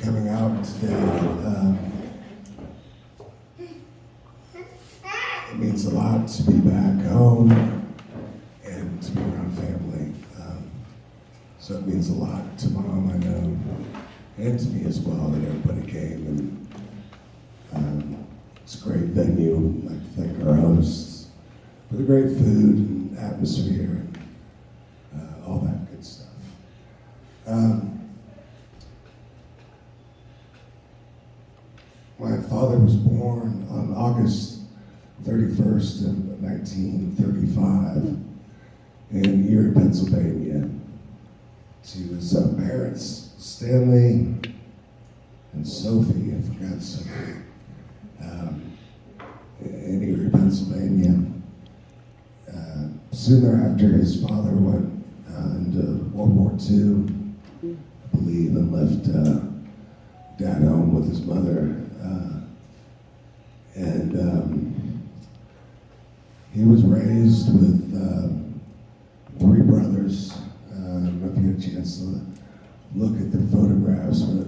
coming out today. It means a lot to be back home and to be around family. So it means a lot to Mom, I know, and to me as well that everybody came. And it's a great venue. I'd like to thank our hosts for the great food and atmosphere and all that good stuff. My father was born on August 31st of 1935 in Erie, Pennsylvania, to his parents, Stanley and Sophie, I forgot Sophie, in Erie, Pennsylvania. Soon thereafter, his father went into World War II, I believe, and left Dad home with his mother. He was raised with three brothers. I don't know if you had a chance to look at their photographs, but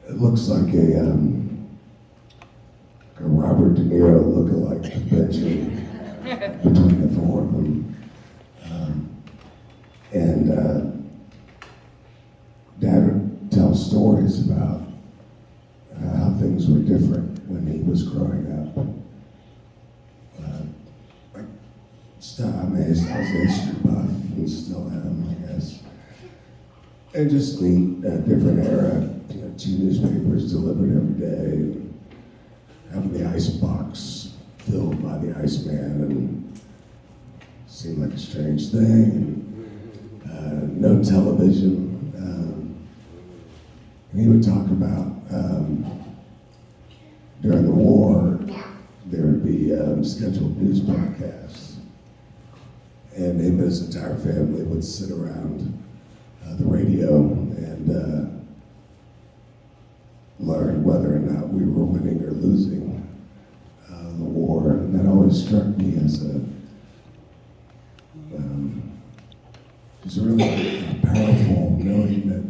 it looks like a Robert De Niro look-alike convention between the four of them. Dad would tell stories about how things were different when he was growing up. I was a history buff and still am, I guess. And just neat, different era. You know, 2 newspapers delivered every day. Having the ice box filled by the Iceman and seemed like a strange thing. And, no television. And he would talk about during the war, there would be scheduled news broadcasts. And him and his entire family would sit around the radio and learn whether or not we were winning or losing the war. And that always struck me as just really powerful, knowing that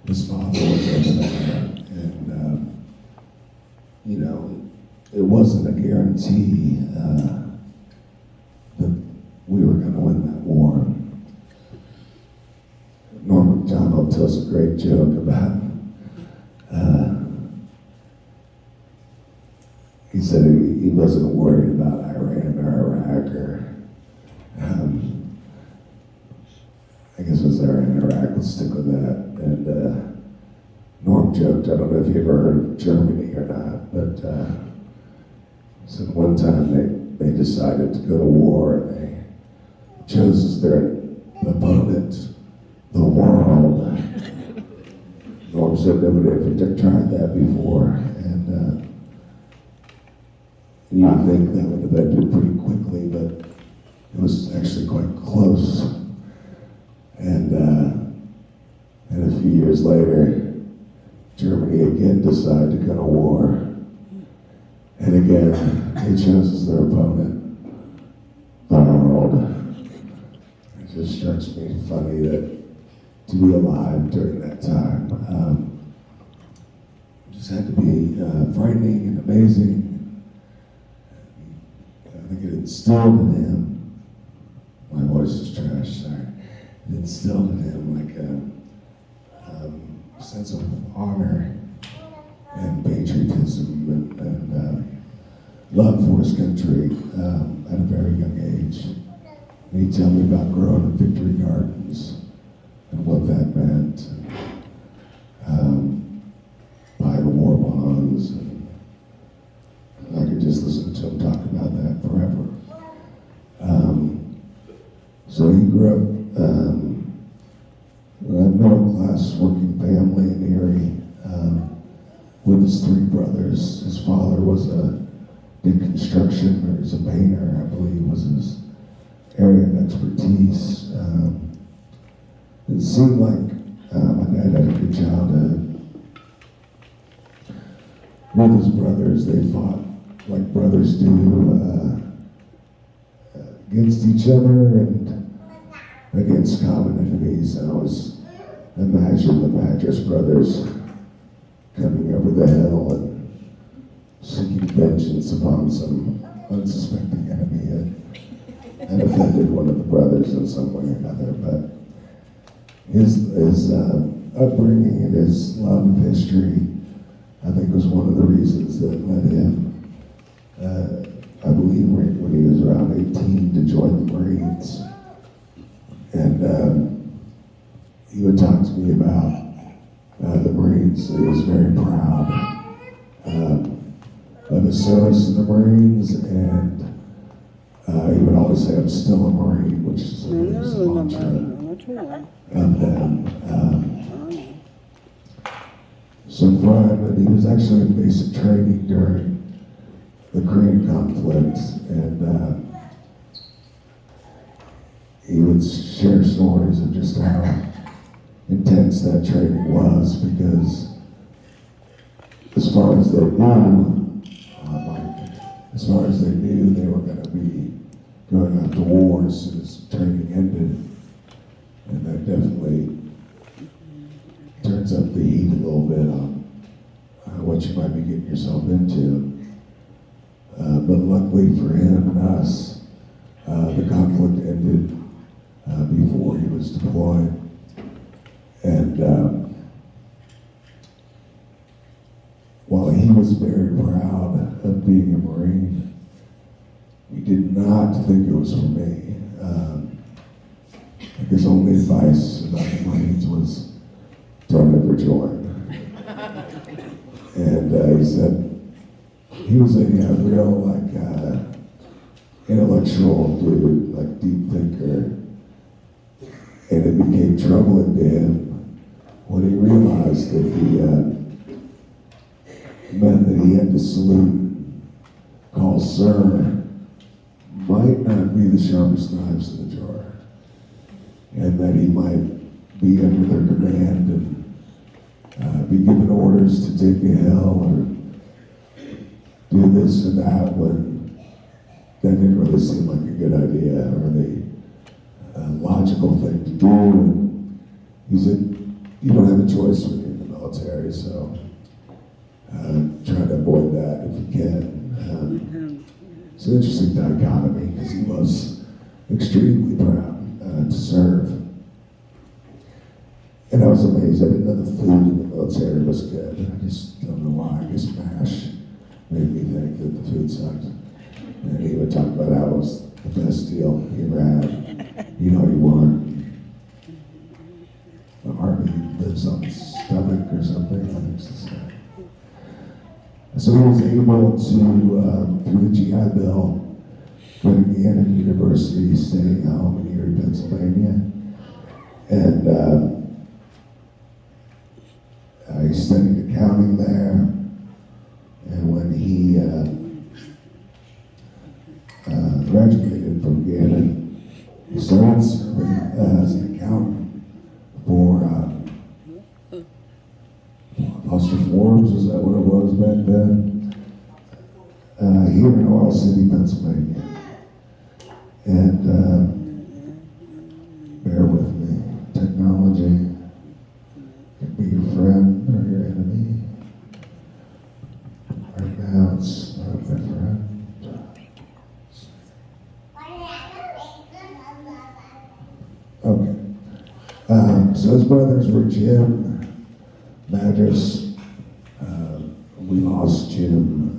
his father was over there. And, you know, it wasn't a guarantee that we were going to win that war. Norm Macdonald tells a great joke about, he said he wasn't worried about Iran or Iraq or, I guess it was Iran or Iraq, let's stick with that. And Norm joked, I don't know if you ever heard of Germany or not, but said one time they decided to go to war and they chose as their opponent the world. Norm said nobody ever tried that before, and you would think that would have ended pretty quickly, but it was actually quite close. And a few years later, Germany again decided to go to war. And again, they chose as their opponent the world. It just strikes me funny that to be alive during that time just had to be frightening and amazing. I think it instilled in him, my voice is trash, sorry. It instilled in him like a sense of honor and patriotism and love for his country at a very young age. And he'd tell me about growing in Victory Gardens and what that meant, buying war bonds, and I could just listen to him talk about that forever. So he grew up in a middle-class working family in Erie with his three brothers. His father did construction, or was a painter, I believe was his area of expertise. It seemed like my dad had a good childhood. With his brothers, they fought like brothers do against each other and against common enemies. I always imagine the Madras brothers over the hill and seeking vengeance upon some unsuspecting enemy had offended one of the brothers in some way or another. But his upbringing and his love of history, I think, was one of the reasons that led him, I believe, when he was around 18, to join the Marines. And he would talk to me about the Marines. He was very proud of his service in the Marines, and he would always say, "I'm still a Marine," which is a mantra of them. So Brian, he was actually in basic training during the Korean conflict, and he would share stories of just how intense that training was, because as far as they knew, they were going to be going out to war as soon as training ended, and that definitely turns up the heat a little bit on what you might be getting yourself into. But luckily for him and us, the conflict ended before he was deployed. And while he was very proud of being a Marine, he did not think it was for me. His only advice about the Marines was, "Don't ever join." And he said he was a real intellectual dude, like deep thinker, and it became troubling to him when he realized that the men that he had to salute, call sir, might not be the sharpest knives in the drawer, and that he might be under their command and be given orders to take a hill or do this or that, when that didn't really seem like a good idea or the logical thing to do. And he said, "You don't have a choice when you're in the military, so try to avoid that if you can." It's an interesting dichotomy, because he was extremely proud to serve. And I was amazed. I didn't know the food in the military was good. I just don't know why. I guess MASH made me think that the food sucked. And he would talk about how it was the best deal he ever had. You know, you weren't. The army lives on his stomach or something. I think it's the same. So he was able to, through the GI Bill, go to Gannon University, staying home in Erie, Pennsylvania. And he studied accounting there. And when he graduated from Gannon, he started serving as an accountant for Foster Forbes, is that what it was back then? Here in Oil City, Pennsylvania. And bear with me, technology can be your friend or your enemy. Right now it's not my friend. Okay. So his brothers were Jim, Madras. We lost Jim.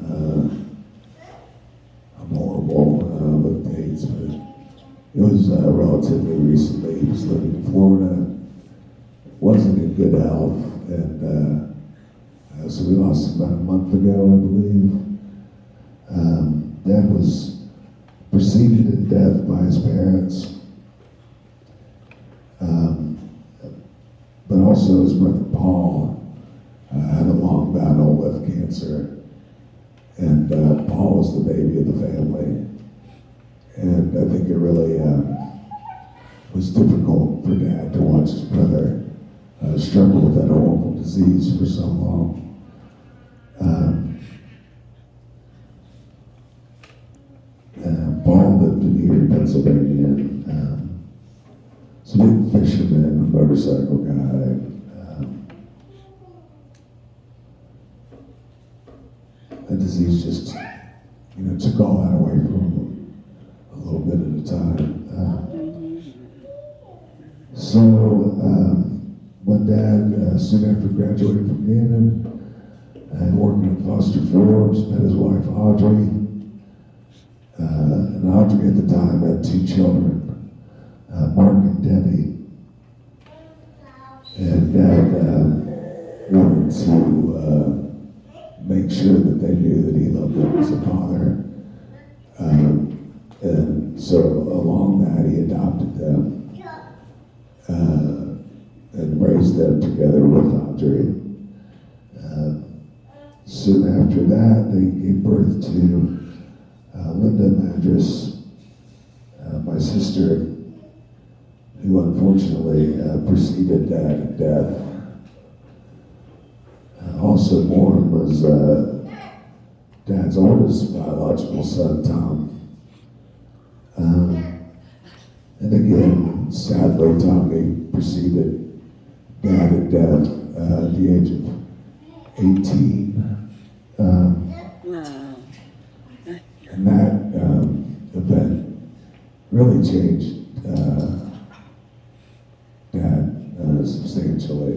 I'm horrible with dates, but it was relatively recently. He was living in Florida, wasn't in good health, and so we lost him about a month ago, I believe. Dad was preceded in death by his parents. But also his brother Paul had a long battle with cancer, and Paul was the baby of the family, and I think it really was difficult for Dad to watch his brother struggle with that horrible disease for so long. Paul lived in Erie, Pennsylvania. He's a big fisherman, motorcycle guy. the disease just, took all that away from him a little bit at a time. So when Dad, soon after graduated from Gannon, and working at Foster Forbes, met his wife Audrey. And Audrey at the time had 2 children, Mark and Debbie. And Dad wanted to make sure that they knew that he loved them as a father. And so along that, he adopted them and raised them together with Audrey. Soon after that, they gave birth to Linda Madras, my sister, who unfortunately preceded Dad at death. Also born was Dad's oldest biological son, Tom. And again, sadly, Tommy preceded Dad at death at the age of 18. And that event really changed Dad substantially.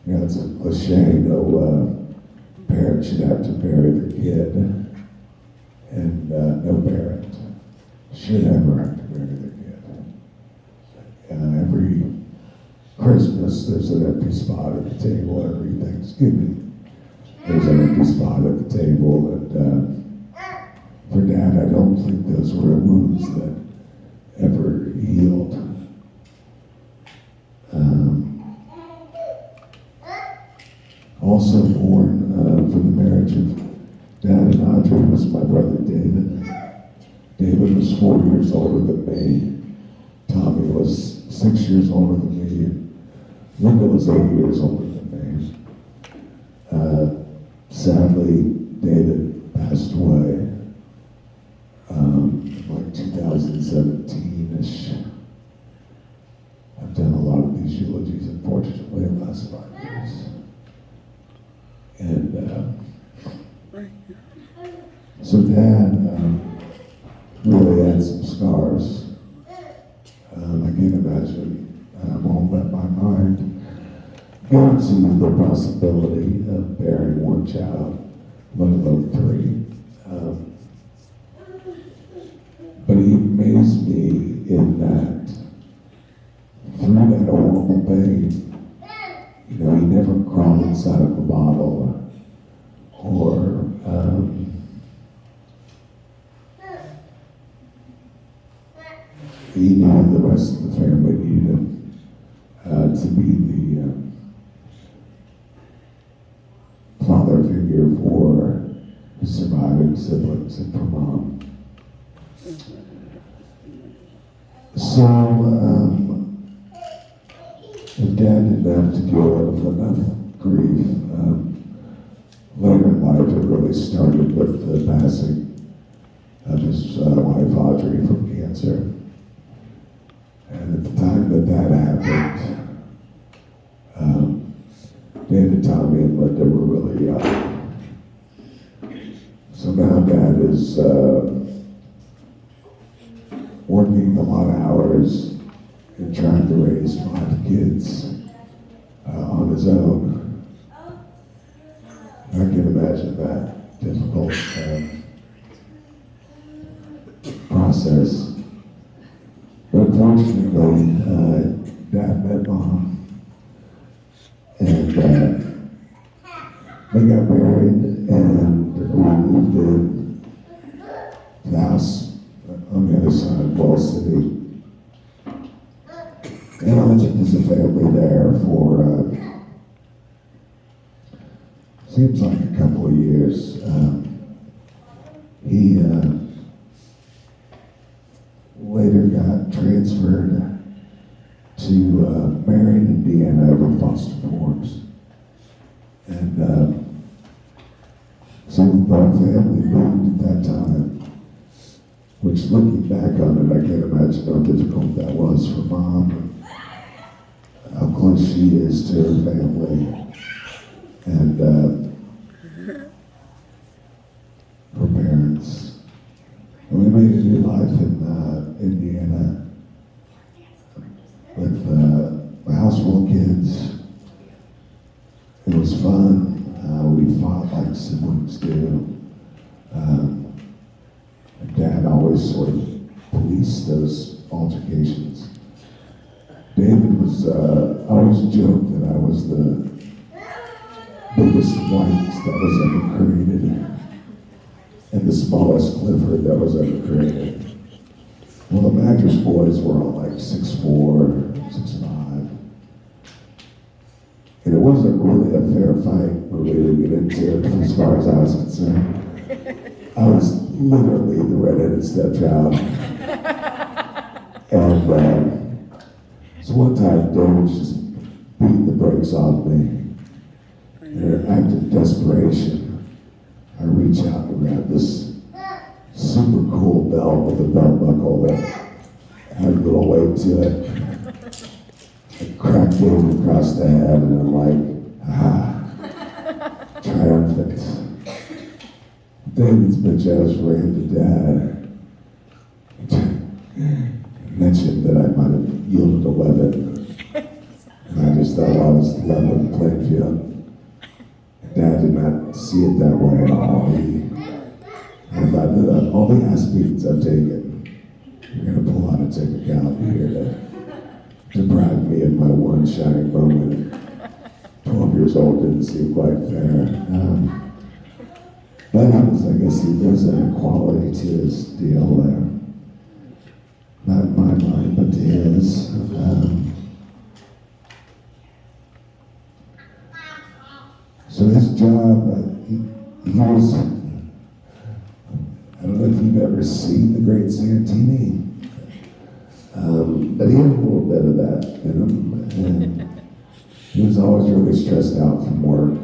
It's a cliche, no parent should have to bury their kid, and no parent should ever have to bury their kid. Every Christmas, there's an empty spot at the table. Every Thanksgiving, there's an empty spot at the table. And for Dad, I don't think those were wounds that ever healed. Also born from the marriage of Dad and Audrey was my brother David. David was 4 years older than me. Tommy was 6 years older than me. Linda was 8 years older than me. Sadly, David passed away like 2017-ish. I've done a lot of these eulogies, unfortunately, in the last 5 years. And so Dad really had some scars. I can't imagine. I won't let my mind go to the possibility of bearing one child, let alone 3. But he amazed me in that through that horrible pain, he never crawled inside of a bottle or he knew the rest of the family needed him to be the father figure for his surviving siblings and for Mom. So, if Dad didn't have to deal with enough grief, later in life it really started with the passing of his wife Audrey from cancer. And at the time that happened, David, Tommy, and Linda were really young. So now Dad is working a lot of hours and trying to raise 5 kids on his own. I can imagine that difficult process. But fortunately, Dad met Mom, and they got married, and we moved in the house on the other side of Wall City. And I lived as a family there for, seems like a couple of years. He later got transferred to Marion, Indiana with Foster Forbes. And so our family moved at that time, which looking back on it, I can't imagine how difficult that was for Mom, how close she is to her family. And her parents. And we made a new life in Indiana with a house full of kids. It was fun. We fought like siblings do. My dad always sort of policed those altercations. David was, I always joked that I was the biggest white that was ever created and the smallest Clifford that was ever created. Well, the Madras boys were all like 6'4", 6'5". And it wasn't really a fair fight when we would get into it as far as I was concerned. I was literally the redheaded stepchild. And so one time, David just beat the brakes off me. In an act of desperation, I reach out and grab this super cool belt with a belt buckle that had a little weight to it. I crack David across the head, and I'm like, triumphant. David's bitch ass ran to Dad. Mentioned that I might have yielded a weapon. And I just thought I was leveling the playing field. Dad did not see it that way at all. I thought that all the ass beatings I've taken, you're going to pull out a technicality here to deprive me of my one shining moment. 12 years old didn't seem quite fair. But I guess there's an equality to his deal there. Not in my mind, but to his. So his job, he was, I don't know if you've ever seen The Great Santini, but he had a little bit of that in him, and he was always really stressed out from work.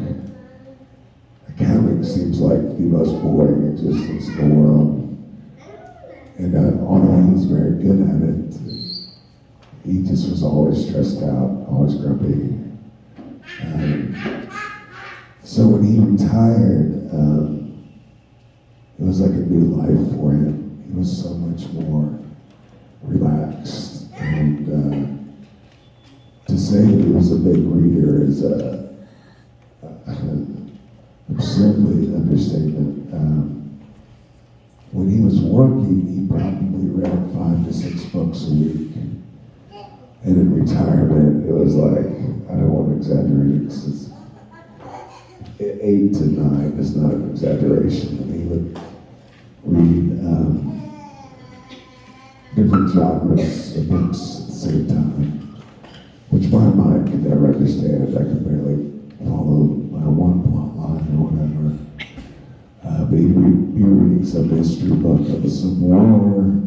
Accounting seems like the most boring existence in the world. And although he was very good at it, he just was always stressed out, always grumpy. So when he retired, it was like a new life for him. He was so much more relaxed. And to say that he was a big reader is absurdly an understatement. When he was working, he probably read 5 to 6 books a week. And in retirement, it was like, I don't want to exaggerate it, 'cause 8 to 9 is not an exaggeration. And he would read different genres of books at the same time, which my mind could never understand. I could barely follow one plot line or whatever. But he'd be reading some history book of the Civil War.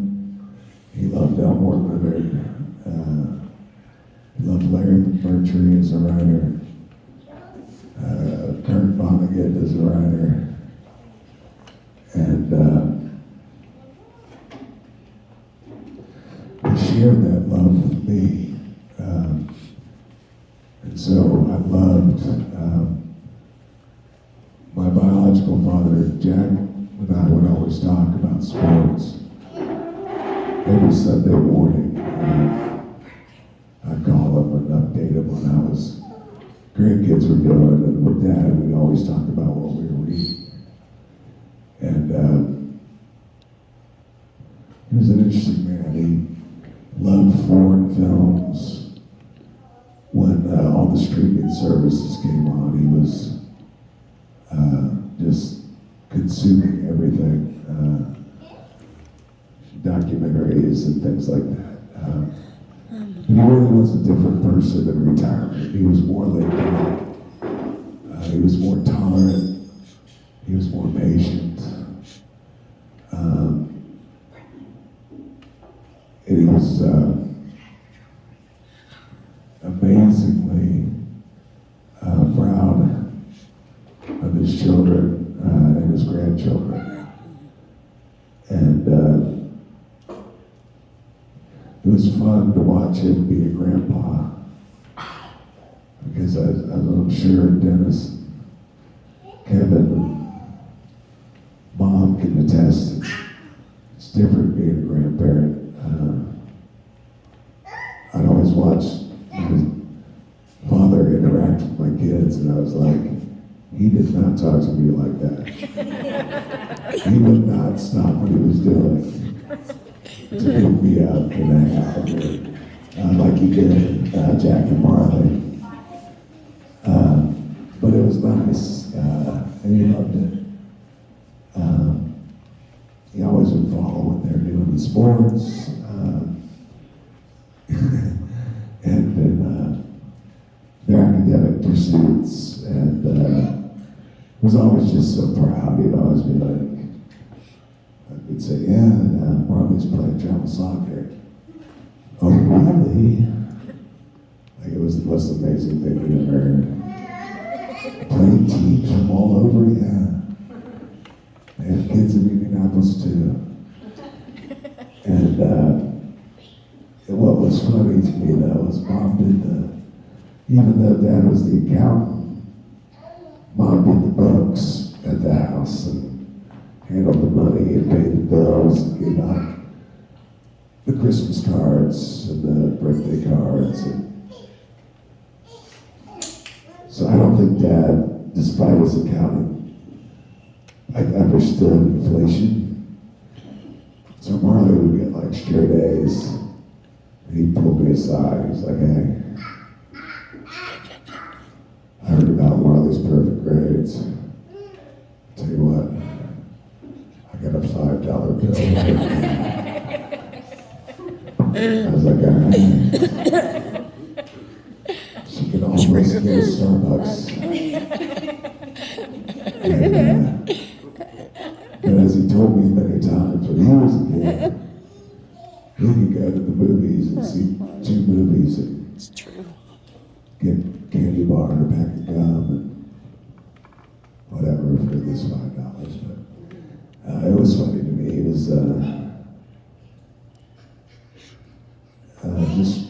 He loved Elmore Leonard. He loved Larry McMurtry as a writer. Kurt Vonnegut as a writer. And he shared that love with me. And so I loved my biological father, Jack, and I would always talk about sports. Every Sunday morning, I'd call him and update him on how his grandkids were doing, and with Dad, we'd always talk about what we were reading. And he was an interesting man. He loved foreign films. When all the streaming services came on, he was just consuming everything, documentaries and things like that. He really was a different person in retirement. He was more laid back. He was more tolerant. He was more patient. And he was amazingly proud of his children and his grandchildren. And it was fun to watch him be a grandpa, because as I'm sure Dennis Kevin and Mom can attest. It's different being a grandparent. I'd always watch my father interact with my kids, and I was like, he did not talk to me like that. He would not stop what he was doing to pick me up and hang out with me, like he did Jack and Marley. But it was nice, and he loved it. He always would follow what they're doing in sports, and in their academic pursuits, and was always just so proud. He'd always be like, he'd say, yeah, Marley's playing travel soccer. Oh, really? Like, it was the most amazing thing we'd ever heard. Playing teams from all over, yeah. They have kids in Indianapolis too. And what was funny to me though was Mom did even though Dad was the accountant, Mom did the books at the house and handled the money and paid the bills and gave out the Christmas cards and the birthday cards. And so I don't think Dad, despite his accounting, understood inflation. So Marley would get like straight A's. And he'd pull me aside. He's like, hey, I heard about Marley's perfect grades. Tell you what, I got a $5 bill. I was like, all right. She could almost get a Starbucks. And, but as he told me many times, when he was a kid, he could go to the movies and see 2 movies and It's true. get candy bar and a pack of gum and whatever for this $5. But it was funny to me. He was just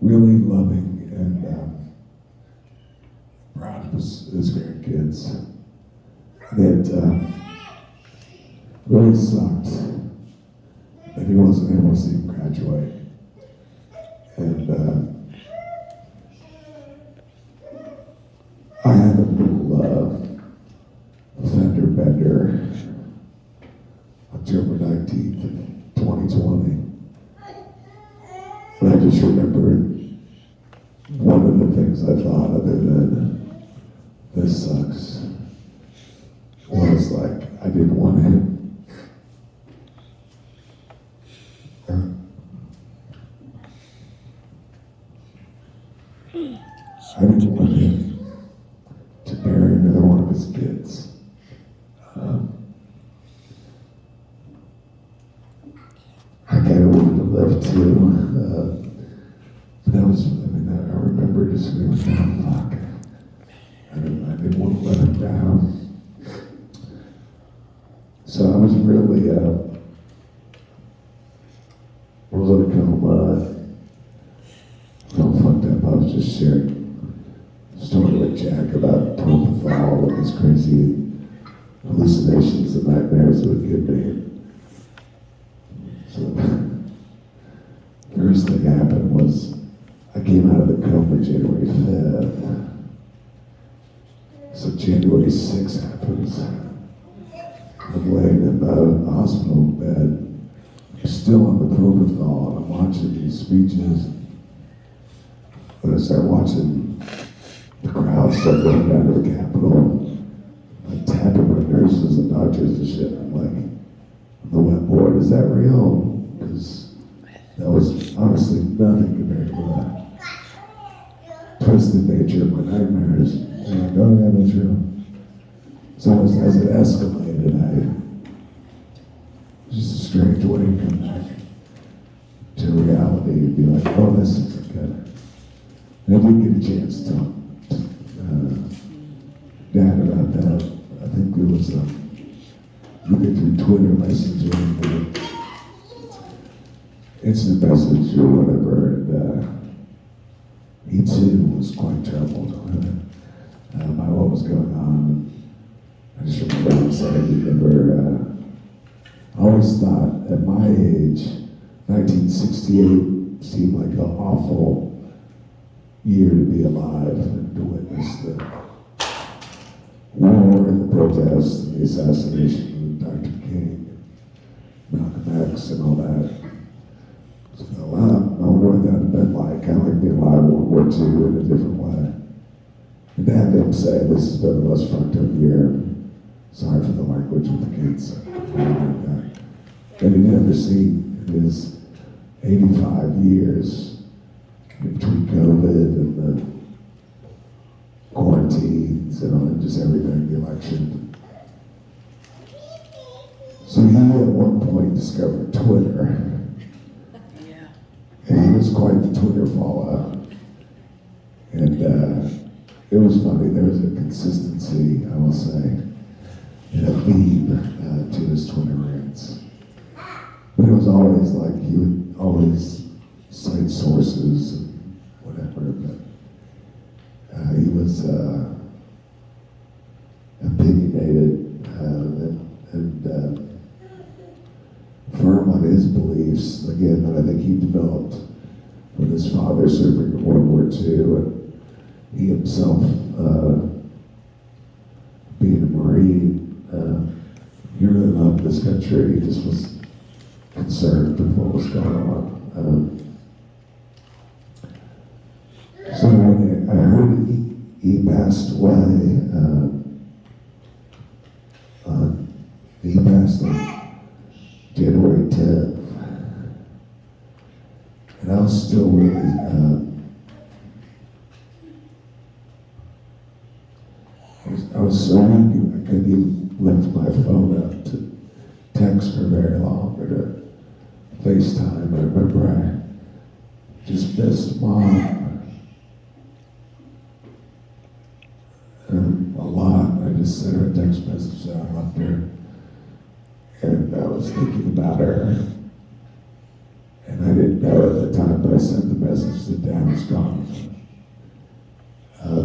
really loving and proud of his grandkids. And it really sucked that he wasn't able to see him graduate. And I had a little fender bender October 19th of 2020. And I just remembered one of the things I thought other than this sucks was like, I didn't want him. I didn't want him to marry another one of his kids. I kind of wanted to live too. But that was, I remember just being like, oh, fuck. I didn't want to let him down. So I was really, felt fucked up. I was just sharing a story with Jack about propofol and these crazy hallucinations and nightmares it would give me. So the first thing happened was I came out of the coma January 5th. So January 6th happens. I'm laying in the hospital bed, still on the propofol, and I'm watching these speeches. When I start watching the crowd start going down to the Capitol, like tapping my nurses and doctors and shit, I'm like, on the wet board, is that real? Because that was honestly nothing compared to the twisted nature of my nightmares. And I'm like, oh yeah, that's real. So as it escalated, it was just a strange way to come back to reality and be like, oh, this isn't good. And I did get a chance to talk to Dad about that. I think it was either through Twitter Messenger or instant message or whatever. And he too was quite troubled by what was going on. always thought at my age, 1968 seemed like an awful year to be alive and to witness the war and the protests and the assassination of Dr. King, Malcolm X and all that. So I wonder what that would have been like. Kind of like being alive in World War II in a different way. And to have him say, this has been the most fucked up year. Sorry for the language with the kids. And he'd never seen in his 85 years between COVID and the quarantines and all, just everything, the election. So he at one point discovered Twitter. Yeah. And he was quite the Twitter fallout. And it was funny, there was a consistency, I will say, and a theme to his Twitter rants. But it was always like, he would always cite sources and whatever, but he was opinionated and firm on his beliefs, again, that I think he developed with his father serving in World War II, and he himself, being a Marine, he really loved this country. He just was concerned with what was going on. So when I heard he passed away, he passed on January 10th. And I was still really, I was so weak, I couldn't even lift my phone up to text for very long or to FaceTime. I remember I just missed Mom a lot. I just sent her a text message that I left her, and I was thinking about her. And I didn't know at the time, but I sent the message that Dad was gone.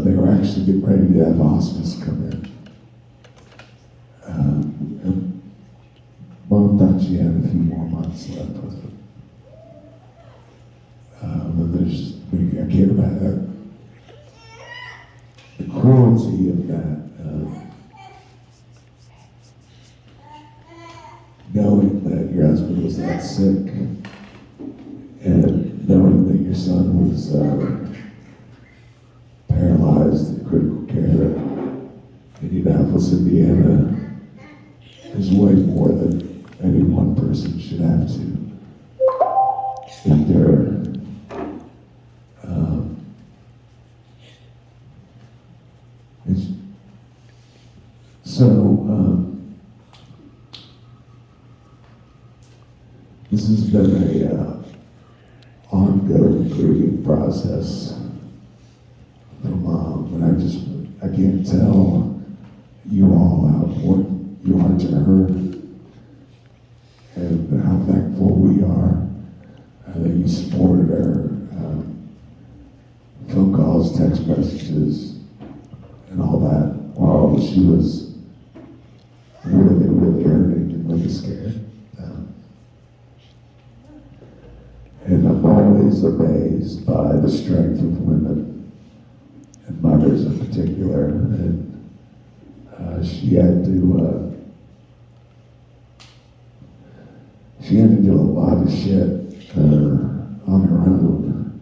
They were actually getting ready to have hospice come in. And Mom thought she had a few more months left with him. But I can't imagine the cruelty of that. Knowing that your husband was that sick, and knowing that your son was paralyzed in critical care in Indianapolis, Indiana, is way more than any one person should have to endure. This has been a ongoing grieving process for Mom, and I can't tell you all how important you are to her and how thankful we are that you supported her. Phone calls, text messages, and all that while she was really, really hurting and really scared. And I'm always amazed by the strength of women, and mothers in particular. And she had to do a lot of shit on her own.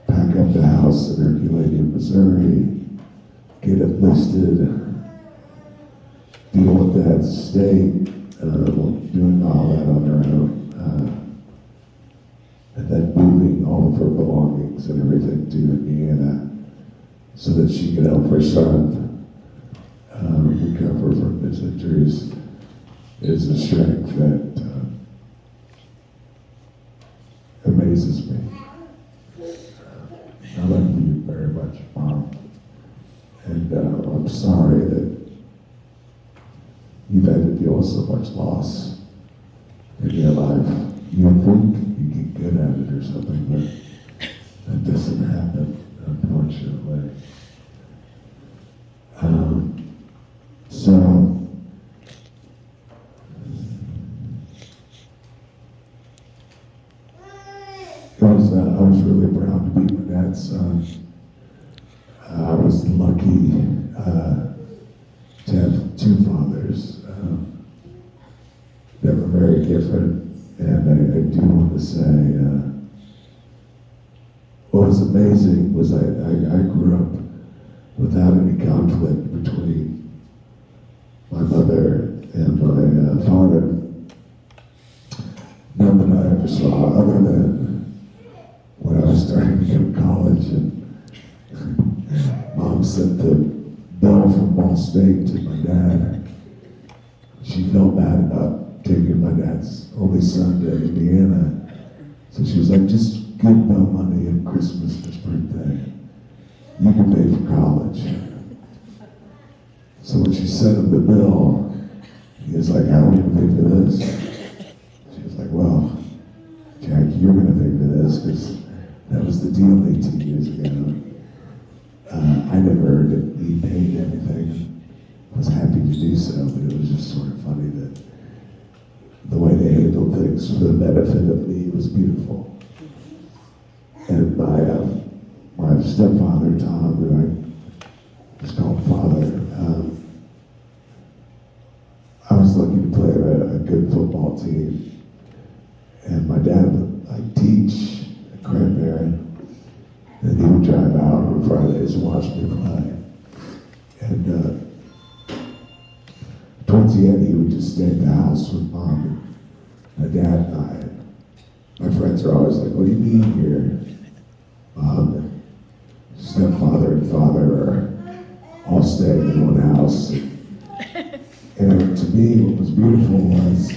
Pack up the house in Herculaneum, Missouri, get it listed, deal with that state, doing all that on her own. And then moving all of her belongings and everything to Indiana so that she could help her son recover from his injuries is a strength that amazes me. I love you very much, Mom. And I'm sorry that you've had to deal with so much loss in your life. You think you get good at it or something, but that doesn't happen, unfortunately. So different. And I do want to say, what was amazing was I grew up without any conflict between my mother and my father. None that I ever saw, other than when I was starting to go to college, and Mom sent the bill from Ball State to my dad. She felt bad about taking my dad's only son to Indiana. So she was like, just give Bill money at Christmas and his birthday. You can pay for college. So when she sent him the bill, he was like, I don't even pay for this. She was like, well, Jack, you're going to pay for this because that was the deal 18 years ago. I never heard that he paid anything. I was happy to do so, but it was just sort of funny that the way they handled things for the benefit of me was beautiful. And my stepfather, Tom, who I just called father, I was lucky to play a good football team. And my dad would teach at Cranberry, and he would drive out on Fridays and watch me play. And towards the end, he would just stay at the house with Mom and my dad and I. My friends are always like, what do you mean here? Mom and stepfather and father are all staying in one house. And to me, what was beautiful was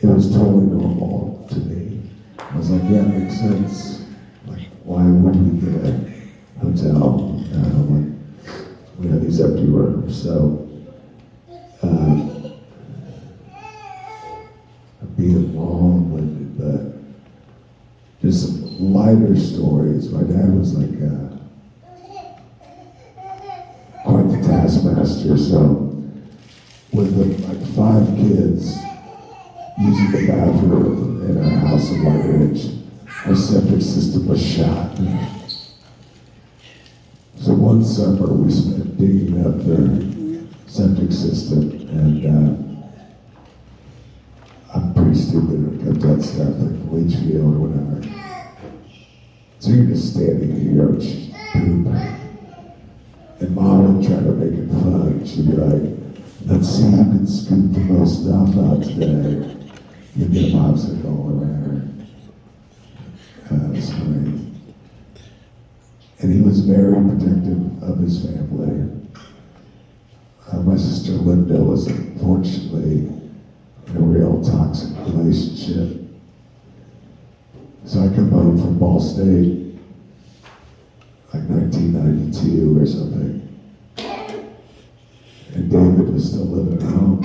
it was totally normal to me. I was like, yeah, it makes sense. Like, why would we get a hotel? When we have these empty rooms. So, I'm being long-winded, but just some lighter stories. My dad was like quite the taskmaster. So, with like 5 kids using the bathroom in our house in White Ridge, our septic system was shot. So one summer we spent digging up the septic system, and I'm pretty stupid when it comes to that stuff, like leach field or whatever. So you're just standing in your own poop, and Mom would try to make it fun. She'd be like, let's see who can scoop the most stuff out today. You get a popsicle or whatever. That's funny. And he was very protective of his family. My sister Linda was unfortunately in a real toxic relationship. So I come home from Ball State, like 1992 or something. And David was still living at home.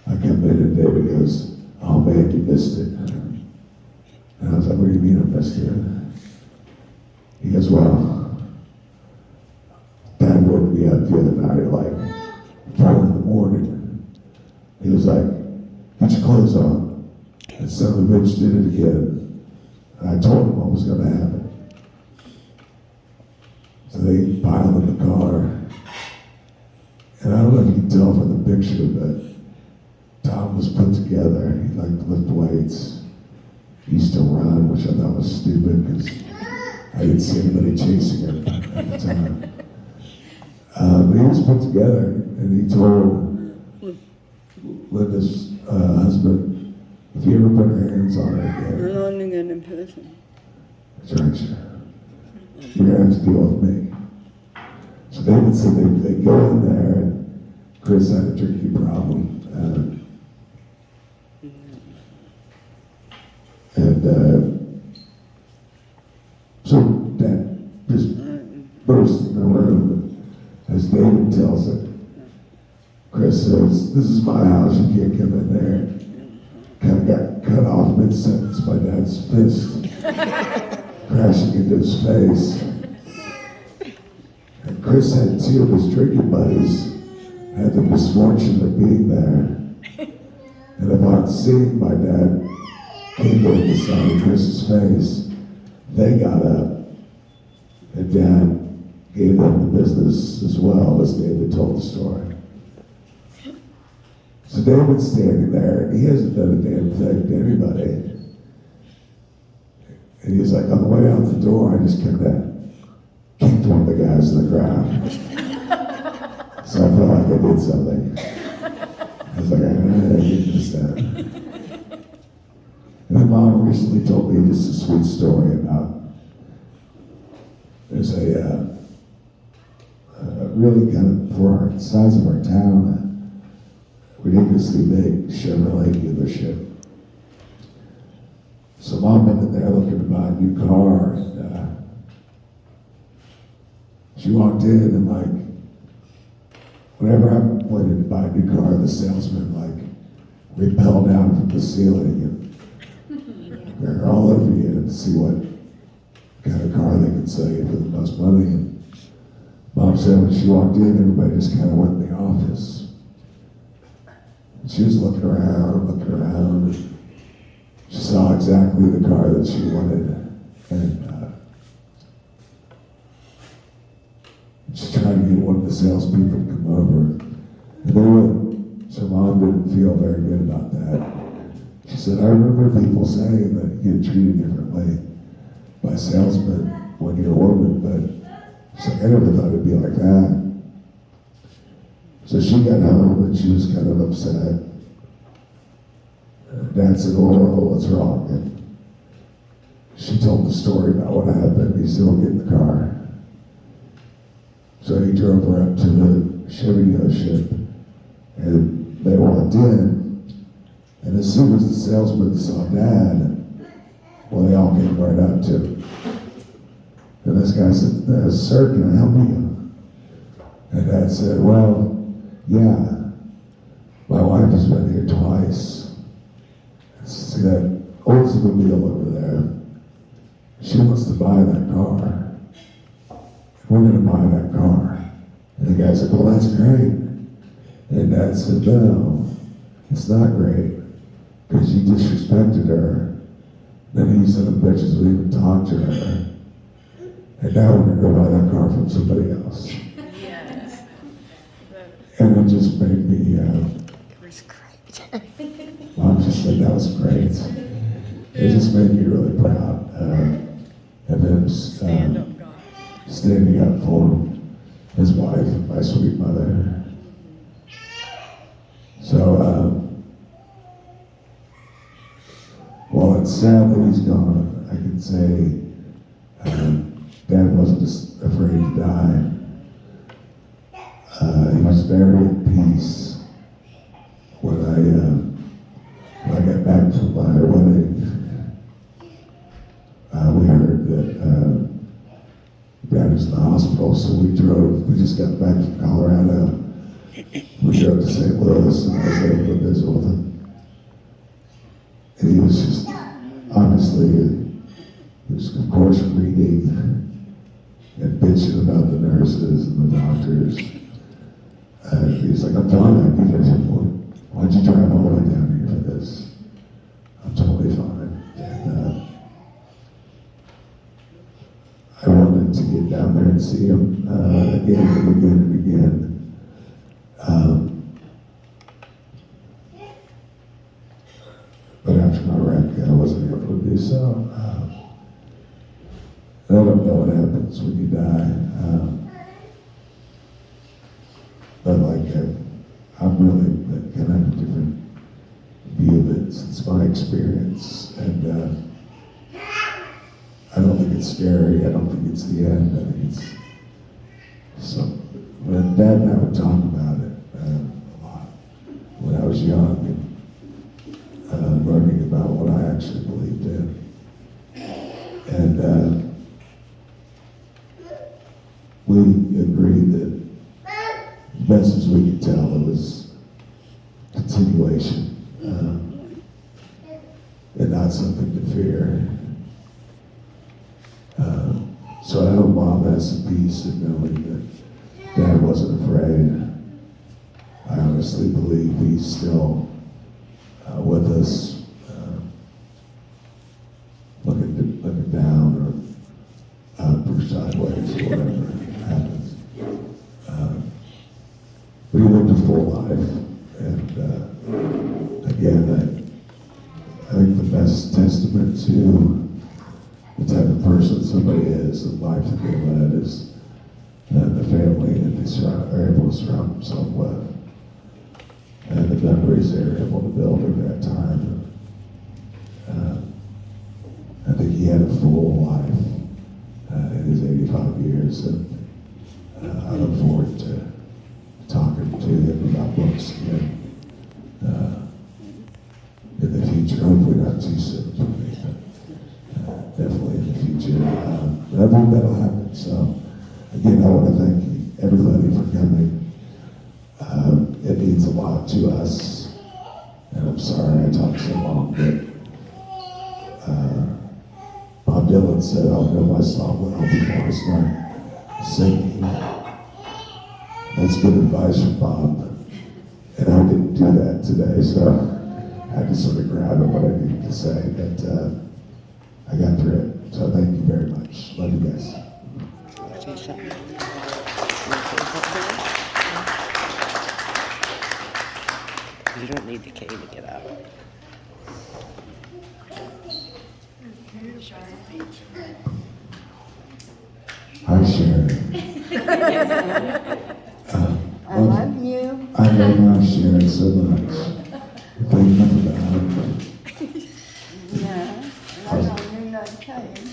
I come in and David goes, oh man, you missed it. And I was like, what do you mean I missed it? He goes, well, Dad woke me up the other night at like 4 in the morning. He was like, put your clothes on. And son of a bitch did it again. And I told him what was going to happen. So they piled in the car. And I don't know if you can tell from the picture, but Tom was put together. He liked to lift weights. He used to run, which I thought was stupid because I didn't see anybody chasing him at the time. But he was put together, and he told Linda's husband, if you ever put your hands on her again, You're learning it in person. that's right, you're going to have to deal with me. So David said they go in there, and Chris had a drinking problem. So Dad just burst in the room, and as David tells it, Chris says, this is my house, you can't come in there. Kind of got cut off mid-sentence by Dad's fist, crashing into his face. And Chris had 2 of his drinking buddies, had the misfortune of being there. And upon seeing my dad came in the side of Chris's face, they got up, and Dad gave them the business as well as David told the story. So David's standing there, and he hasn't done a damn thing to anybody. And he's like, on the way out the door, I just kind of kicked one of the guys in the crowd. So I felt like I did something. I was like, I gotta get this done. And then Mom recently told me just a sweet story about, there's a really kind of, for the size of our town, a ridiculously big Chevrolet dealership. So Mom went in there looking to buy a new car, and she walked in, and like, whenever I wanted to buy a new car, the salesman like repelled down from the ceiling and they're all over you to see what kind of car they could sell you for the most money. And Mom said when she walked in, everybody just kind of went in the office. And she was looking around, and she saw exactly the car that she wanted, and she tried to get one of the salespeople to come over, and they wouldn't. So Mom didn't feel very good about that. She said, I remember people saying that you get treated differently by salesmen when you're a woman, but she's like, I never thought it'd be like that. So she got home and she was kind of upset. Dad said, well, what's wrong? And she told the story about what happened. He said, well, get in the car. So he drove her up to the Chevy dealership, and they walked in, and as soon as the salesman saw Dad, well, they all came right up to him. And this guy said, sir, can I help you? And Dad said, well, yeah, my wife has been here twice. See that Oldsmobile over there? She wants to buy that car. We're going to buy that car. And the guy said, well, that's great. And Dad said, no, it's not great, because you disrespected her. Then he said, the bitches would even talk to her. And now we're going to go buy that car from somebody else. Yes. And it just made me, It was great. Mom just said that was great. It just made me really proud of him Stand up, God. standing up for his wife and my sweet mother. So, while it's sad that he's gone, I can say Dad wasn't just afraid to die. He was very at peace. When I got back from my wedding, we heard that Dad was in the hospital, so we just got back from Colorado. We drove to St. Louis, and I was able to visit with him. And he was just, obviously, he was, of course, reading and bitching about the nurses and the doctors. And he was like, I'm fine, I need it. Why'd you drive all the way down here for this? I'm totally fine. And I wanted to get down there and see him again and again and again. But after my wreck, I wasn't able to do so. I don't know what happens when you die. But like, I'm really kind of a different view of it since my experience. And I don't think it's scary. I don't think it's the end. I think it's something. When Dad and I would talk about it a lot when I was young and learning about what I actually believed in. And we agreed that best as we could tell, it was continuation and not something to fear. So I hope Mom has some peace in knowing that Dad wasn't afraid. I honestly believe he's still with us, looking down or up or sideways or whatever happens. But he lived a full life, and to the type of person somebody is, the life that they led, is the family that they are able to surround themselves with, and the memories they were able to build over that time. I think he had a full life in his 85 years, and I look forward to talking to him about books again in the future. Hopefully not too soon for me, but definitely in the future. But I think that'll happen. So again, I want to thank everybody for coming. It means a lot to us, and I'm sorry I talked so long, but Bob Dylan said, "I'll know my song well before I start singing." That's good advice from Bob, and I didn't do that today, so I had to sort of grab at what I needed to say, but I got through it. So thank you very much. Love you guys. Say something. You don't need the K to get out. Hi, Sharon. I love you. I love Sharon so much. Thank you for that. Yeah, I don't do no cane.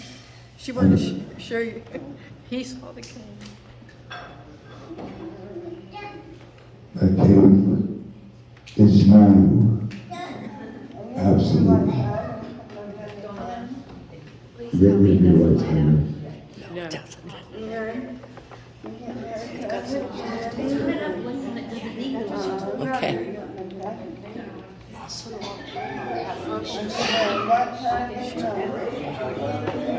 She wanted to show you. He saw the cane. That cake is you. Absolutely. You're going to be right, Taylor. No. Okay. Okay.